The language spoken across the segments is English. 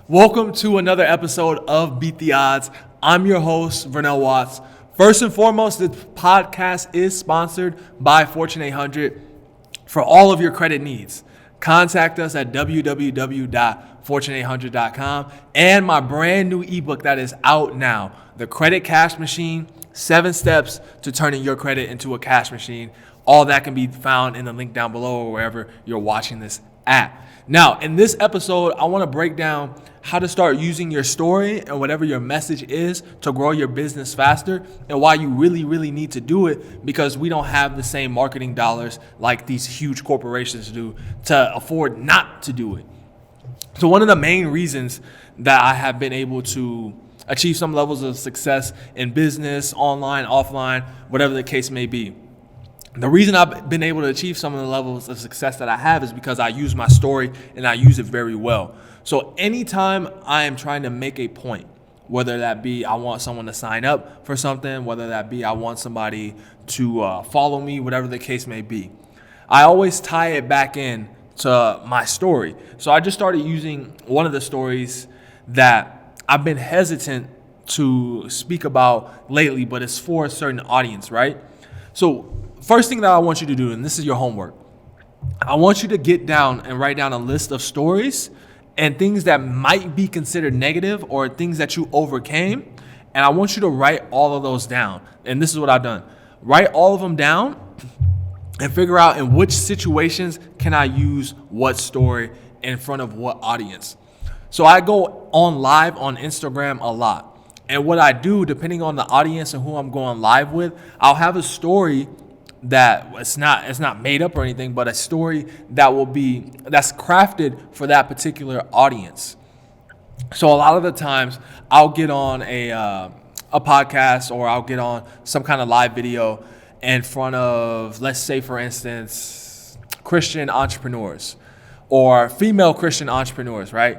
Welcome to another episode of Beat the Odds. I'm your host, Vernell Watts. First and foremost, this podcast is sponsored by Fortune 800 for all of your credit needs. Contact us at www.fortune800.com and my brand new ebook that is out now, The Credit Cash Machine, 7 Steps to Turning Your Credit into a Cash Machine. All that can be found in the link down below or wherever you're watching this at. Now, in this episode, I want to break down how to start using your story and whatever your message is to grow your business faster, and why you really need to do it, because we don't have the same marketing dollars like these huge corporations do to afford not to do it. So one of the main reasons that I have been able to achieve some levels of success in business, online, offline, whatever the case may be, the reason I've been able to achieve some of the levels of success that I have is because I use my story and I use it very well. So anytime I am trying to make a point, whether that be I want someone to sign up for something, whether that be I want somebody to follow me, whatever the case may be, I always tie it back in to my story. So I just started using one of the stories that I've been hesitant to speak about lately, but it's for a certain audience, right? So first thing that I want you to do, and this is your homework, I want you to get down and write down a list of stories and things that might be considered negative or things that you overcame. And I want you to write all of those down. And this is what I've done. Write all of them down and figure out in which situations can I use what story in front of what audience. So I go on live on Instagram a lot. And what I do, depending on the audience and who I'm going live with, I'll have a story that it's not made up or anything, but a story that's crafted for that particular audience. So a lot of the times I'll get on a podcast, or I'll get on some kind of live video in front of, let's say for instance, Christian entrepreneurs or female Christian entrepreneurs, right?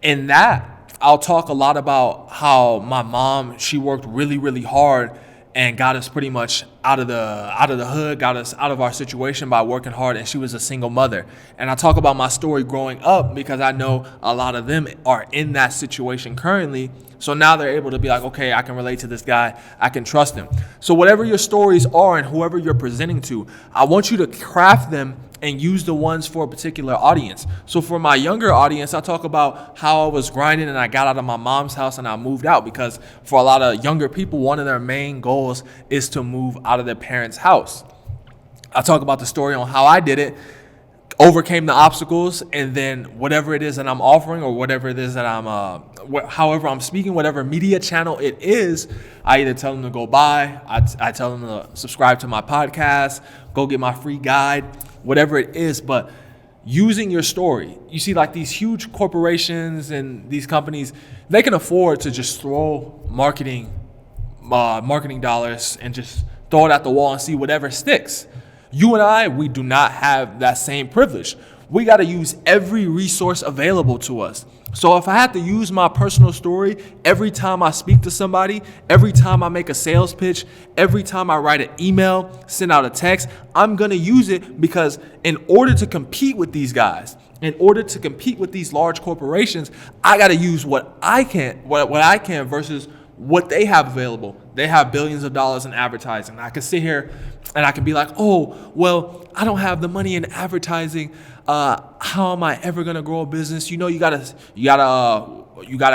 In that, I'll talk a lot about how my mom, she worked really hard and got us pretty much out of the hood, got us out of our situation by working hard, and she was a single mother. And I talk about my story growing up because I know a lot of them are in that situation currently. So now they're able to be like, okay, I can relate to this guy, I can trust him. So whatever your stories are and whoever you're presenting to, I want you to craft them and use the ones for a particular audience. So for my younger audience, I talk about how I was grinding and I got out of my mom's house and I moved out, because for a lot of younger people, one of their main goals is to move out of their parents' house. I talk about the story on how I did it, overcame the obstacles, and then whatever it is that I'm offering, or whatever it is that however I'm speaking, whatever media channel it is, I either tell them to go buy, I tell them to subscribe to my podcast, go get my free guide, whatever it is. But using your story, you see, like these huge corporations and these companies, they can afford to just throw marketing dollars and just throw it at the wall and see whatever sticks. You and I, we do not have that same privilege. We got to use every resource available to us. So if I have to use my personal story every time I speak to somebody, every time I make a sales pitch, every time I write an email, send out a text, I'm going to use it, because in order to compete with these guys, in order to compete with these large corporations, I got to use what I can versus what they have available. They have billions of dollars in advertising. I can sit here and I can be like, oh, well, I don't have the money in advertising. How am I ever gonna grow a business? You know, you gotta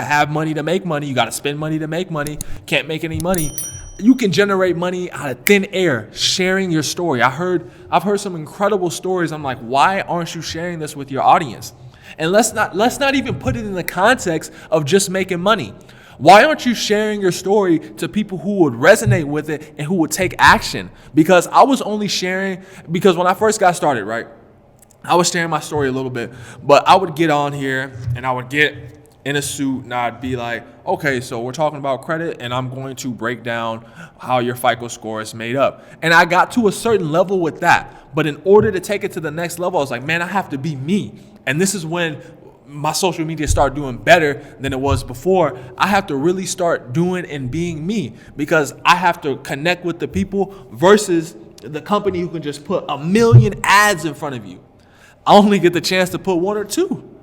have money to make money. You gotta spend money to make money. Can't make any money. You can generate money out of thin air, sharing your story. I've heard some incredible stories. I'm like, why aren't you sharing this with your audience? And let's not even put it in the context of just making money. Why aren't you sharing your story to people who would resonate with it and who would take action? Because I was only sharing, because when I first got started, right, I was sharing my story a little bit, but I would get on here and I would get in a suit and I'd be like, okay, so we're talking about credit and I'm going to break down how your FICO score is made up. And I got to a certain level with that. But in order to take it to the next level, I was like, man, I have to be me. And this is when my social media started doing better than it was before. I have to really start doing and being me, because I have to connect with the people versus the company who can just put 1 million ads in front of you. I only get the chance to put 1 or 2.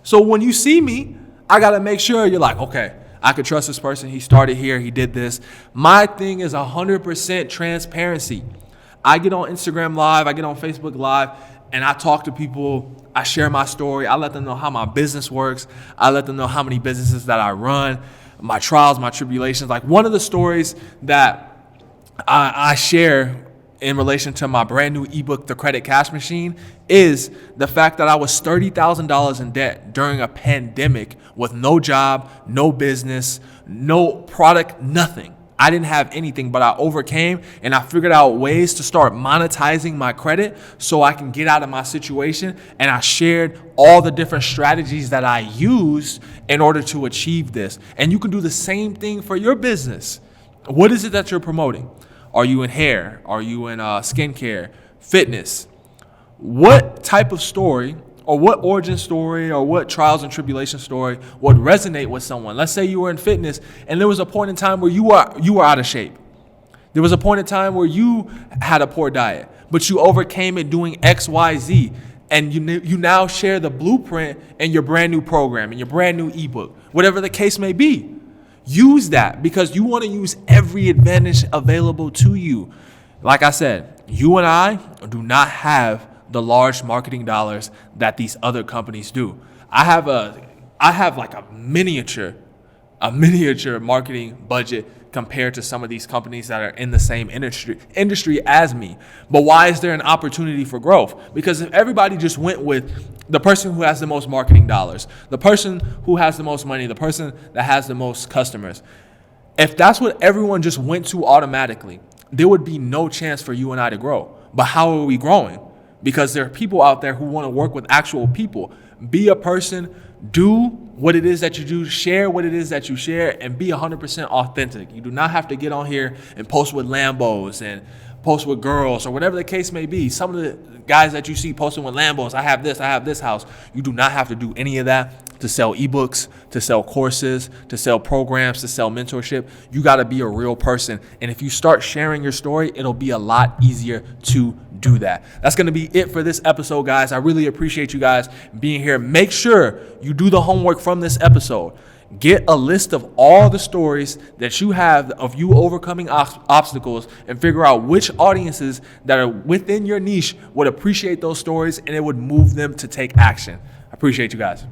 So when you see me, I got to make sure you're like, okay, I could trust this person. He started here. He did this. My thing is 100% transparency. I get on Instagram Live. I get on Facebook Live. And I talk to people. I share my story. I let them know how my business works. I let them know how many businesses that I run, my trials, my tribulations. Like one of the stories that I share in relation to my brand new ebook, The Credit Cash Machine, is the fact that I was $30,000 in debt during a pandemic with no job, no business, no product, nothing. I didn't have anything, but I overcame and I figured out ways to start monetizing my credit so I can get out of my situation. And I shared all the different strategies that I used in order to achieve this. And you can do the same thing for your business. What is it that you're promoting? Are you in hair? Are you in skincare, fitness? What type of story or what origin story or what trials and tribulation story would resonate with someone? Let's say you were in fitness and there was a point in time where you were out of shape. There was a point in time where you had a poor diet, but you overcame it doing X, Y, Z. And you now share the blueprint in your brand new program, in your brand new ebook, whatever the case may be. Use that because you want to use every advantage available to you. Like I said, you and I do not have the large marketing dollars that these other companies do. I have like a miniature marketing budget compared to some of these companies that are in the same industry as me. But why is there an opportunity for growth? Because if everybody just went with the person who has the most marketing dollars, the person who has the most money, the person that has the most customers, if that's what everyone just went to automatically, there would be no chance for you and I to grow. But how are we growing? Because there are people out there who want to work with actual people. Be a person, do what it is that you do, share what it is that you share, and be 100% authentic. You do not have to get on here and post with Lambos and post with girls or whatever the case may be. Some of the guys that you see posting with Lambos, I have this house. You do not have to do any of that to sell ebooks, to sell courses, to sell programs, to sell mentorship. You got to be a real person. And if you start sharing your story, it'll be a lot easier to do that. That's going to be it for this episode, guys. I really appreciate you guys being here. Make sure you do the homework from this episode. Get a list of all the stories that you have of you overcoming obstacles and figure out which audiences that are within your niche would appreciate those stories and it would move them to take action. I appreciate you guys.